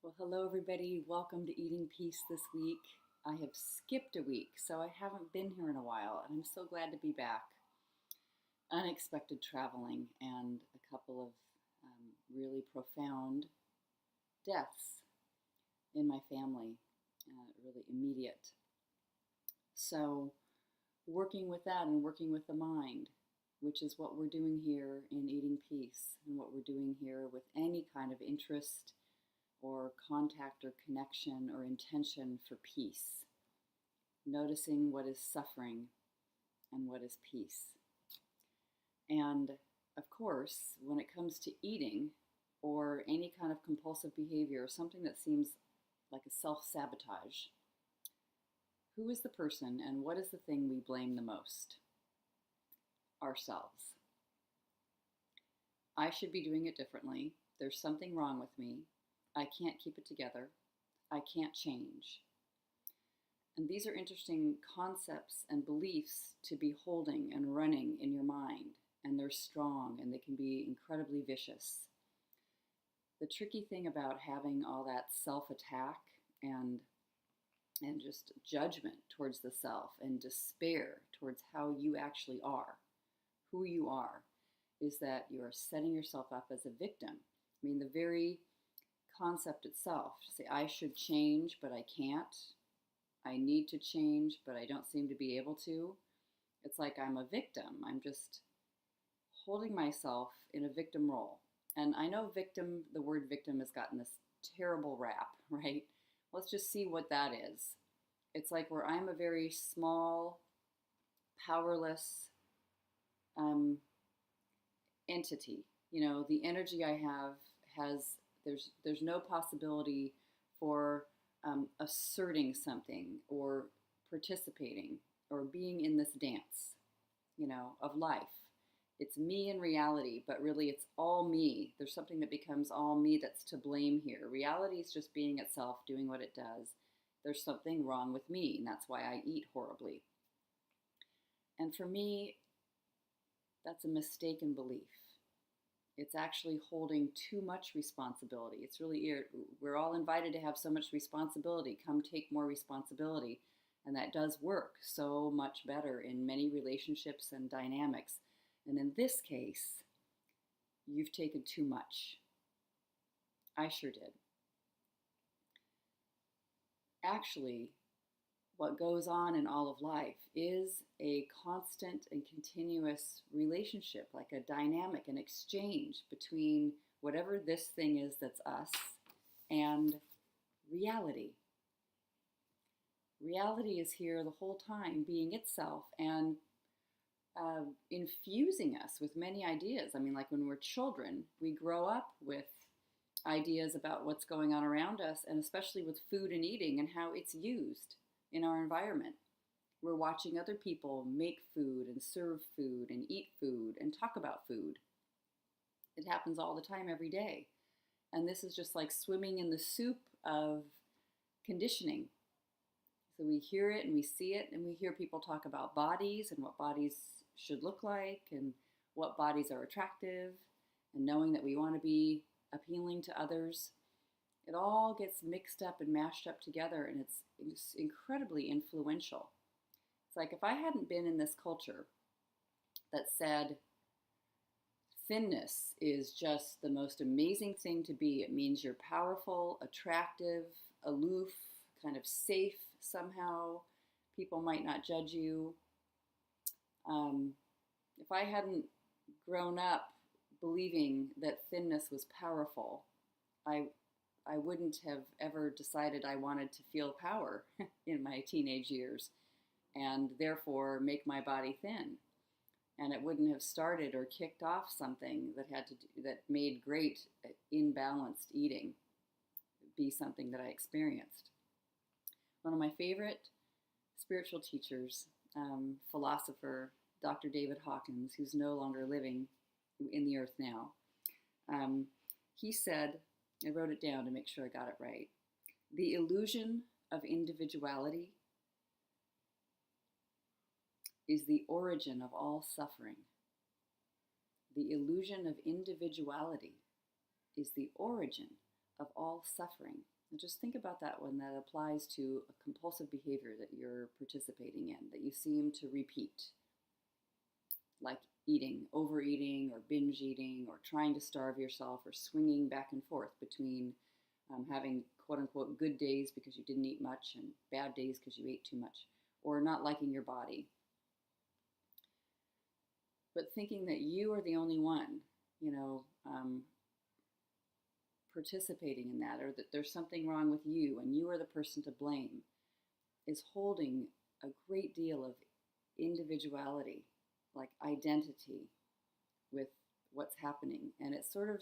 Well, hello everybody. Welcome to Eating Peace this week. I have skipped a week, so I haven't been here in a while, and I'm so glad to be back. Unexpected traveling and a couple of really profound deaths in my family, really immediate. So, working with that and working with the mind, which is what we're doing here in Eating Peace, and what we're doing here with any kind of interest or contact or connection or intention for peace. Noticing what is suffering and what is peace. And of course, when it comes to eating or any kind of compulsive behavior, or something that seems like a self-sabotage, who is the person and what is the thing we blame the most? Ourselves. I should be doing it differently. There's something wrong with me. I can't keep it together. I can't change. And these are interesting concepts and beliefs to be holding and running in your mind. And they're strong and they can be incredibly vicious. The tricky thing about having all that self-attack and just judgment towards the self and despair towards how you actually are, who you are, is that you are setting yourself up as a victim. I mean, the very concept itself, to say I should change but I can't, I need to change but I don't seem to be able to, it's like I'm a victim. I'm just holding myself in a victim role. And I know victim, the word victim has gotten this terrible rap, right? Let's just see what that is. It's like where I'm a very small, powerless entity. You know, the energy I have there's no possibility for asserting something or participating or being in this dance, of life. It's me in reality, but really it's all me. There's something that becomes all me that's to blame here. Reality is just being itself, doing what it does. There's something wrong with me, and that's why I eat horribly. And for me, that's a mistaken belief. It's actually holding too much responsibility. It's really, we're all invited to have so much responsibility. Come take more responsibility. And that does work so much better in many relationships and dynamics. And in this case, you've taken too much. I sure did. Actually, what goes on in all of life is a constant and continuous relationship, like a dynamic, an exchange between whatever this thing is that's us and reality. Reality is here the whole time, being itself and infusing us with many ideas. I mean, like when we're children, we grow up with ideas about what's going on around us, and especially with food and eating and how it's used in our environment. We're watching other people make food and serve food and eat food and talk about food. It happens all the time, every day. And this is just like swimming in the soup of conditioning. So we hear it and we see it, and we hear people talk about bodies and what bodies should look like and what bodies are attractive, and knowing that we want to be appealing to others. It all gets mixed up and mashed up together, and it's incredibly influential. It's like if I hadn't been in this culture that said thinness is just the most amazing thing to be. It means you're powerful, attractive, aloof, kind of safe somehow. People might not judge you. If I hadn't grown up believing that thinness was powerful, I wouldn't have ever decided I wanted to feel power in my teenage years and therefore make my body thin. And it wouldn't have started or kicked off something that made great imbalanced eating be something that I experienced. One of my favorite spiritual teachers, philosopher, Dr. David Hawkins, who's no longer living in the earth now, he said, I wrote it down to make sure I got it right, the illusion of individuality is the origin of all suffering. The illusion of individuality is the origin of all suffering. And just think about that when that applies to a compulsive behavior that you're participating in, that you seem to repeat, like eating, overeating, or binge eating, or trying to starve yourself, or swinging back and forth between having quote unquote good days because you didn't eat much and bad days because you ate too much, or not liking your body. But thinking that you are the only one, participating in that, or that there's something wrong with you and you are the person to blame, is holding a great deal of individuality, like identity, with what's happening. And it's sort of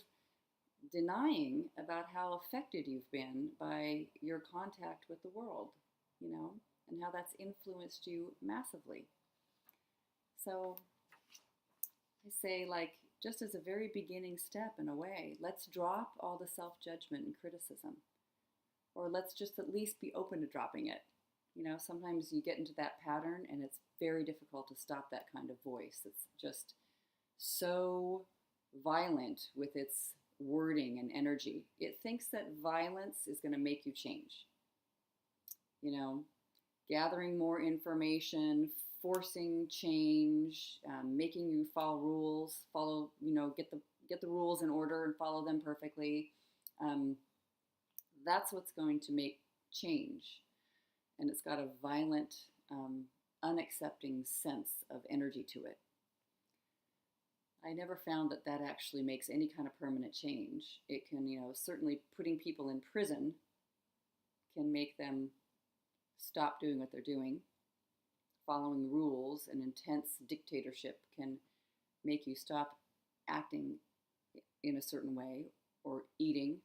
denying about how affected you've been by your contact with the world, and how that's influenced you massively. So I say, just as a very beginning step in a way, let's drop all the self-judgment and criticism. Or let's just at least be open to dropping it. Sometimes you get into that pattern and it's very difficult to stop that kind of voice. It's just so violent with its wording and energy. It thinks that violence is going to make you change. Gathering more information, forcing change, making you follow rules, get the rules in order and follow them perfectly. That's what's going to make change. And it's got a violent, unaccepting sense of energy to it. I never found that that actually makes any kind of permanent change. It can, certainly putting people in prison can make them stop doing what they're doing. Following rules and intense dictatorship can make you stop acting in a certain way, or eating.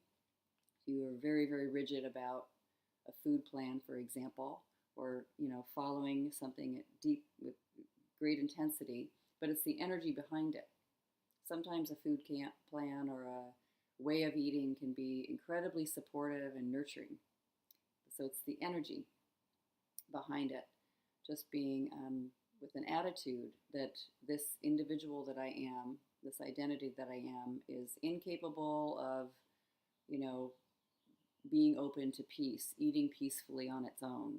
If you are very, very rigid about a food plan, for example, or following something deep with great intensity, but it's the energy behind it. Sometimes a food plan or a way of eating can be incredibly supportive and nurturing. So it's the energy behind it. Just being with an attitude that this individual that I am, this identity that I am, is incapable of, being open to peace, eating peacefully on its own.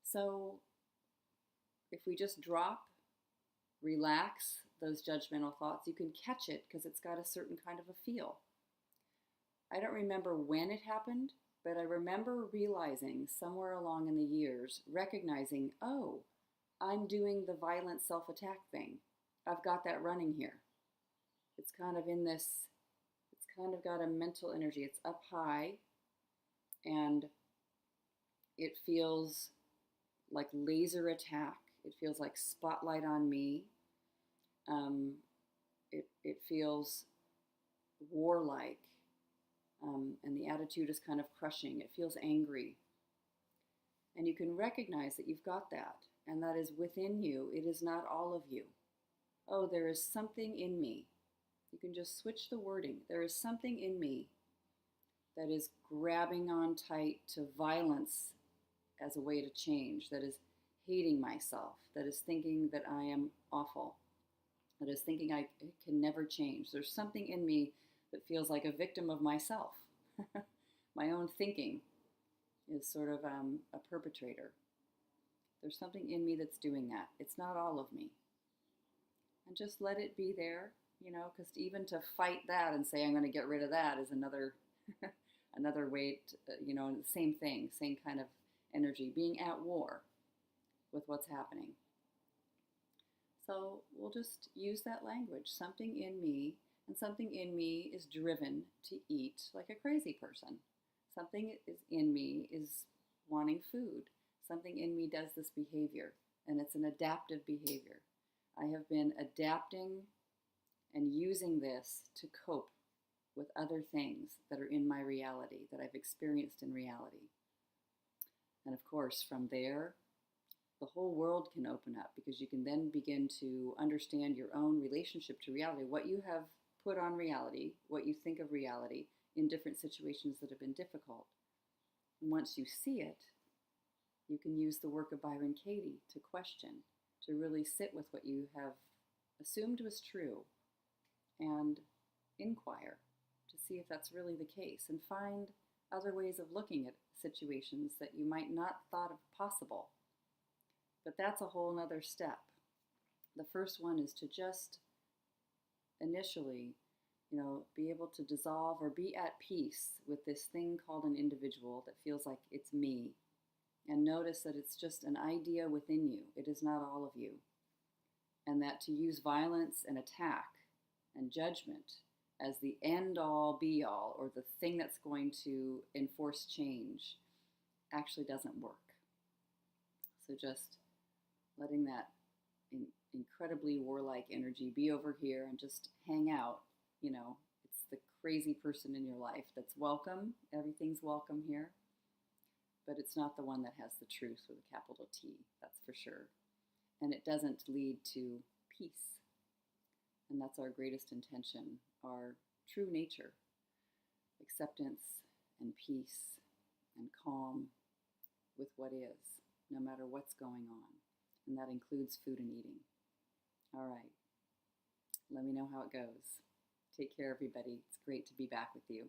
So if we just drop, relax those judgmental thoughts, you can catch it because it's got a certain kind of a feel. I don't remember when it happened, but I remember realizing somewhere along in the years, recognizing, oh, I'm doing the violent self-attack thing. I've got that running here. It's kind of got a mental energy. It's up high, and it feels like laser attack. It feels like spotlight on me. It feels warlike. And the attitude is kind of crushing. It feels angry. And you can recognize that you've got that, and that is within you. It is not all of you. Oh, there is something in me. You can just switch the wording. There is something in me that is grabbing on tight to violence as a way to change, that is hating myself, that is thinking that I am awful, that is thinking I can never change. There's something in me that feels like a victim of myself. My own thinking is sort of a perpetrator. There's something in me that's doing that. It's not all of me. And just let it be there, because even to fight that and say I'm going to get rid of that is another another way to, same thing, same kind of energy, being at war with what's happening. So we'll just use that language, something in me. And something in me is driven to eat like a crazy person. Something is in me is wanting food. Something in me does this behavior, and it's an adaptive behavior. I have been adapting and using this to cope with other things that are in my reality, that I've experienced in reality. And of course, from there, the whole world can open up, because you can then begin to understand your own relationship to reality, what you have put on reality, what you think of reality in different situations that have been difficult. And once you see it, you can use the work of Byron Katie to question, to really sit with what you have assumed was true and inquire to see if that's really the case, and find other ways of looking at situations that you might not thought of possible. But that's a whole nother step. The first one is to just initially, be able to dissolve or be at peace with this thing called an individual that feels like it's me. And notice that it's just an idea within you. It is not all of you. And that to use violence and attack and judgment as the end-all, be-all, or the thing that's going to enforce change actually doesn't work. So just letting that incredibly warlike energy be over here and just hang out. It's the crazy person in your life that's welcome. Everything's welcome here. But it's not the one that has the truth with a capital T, that's for sure. And it doesn't lead to peace. And that's our greatest intention, our true nature. Acceptance and peace and calm with what is, no matter what's going on. And that includes food and eating. All right. Let me know how it goes. Take care, everybody. It's great to be back with you.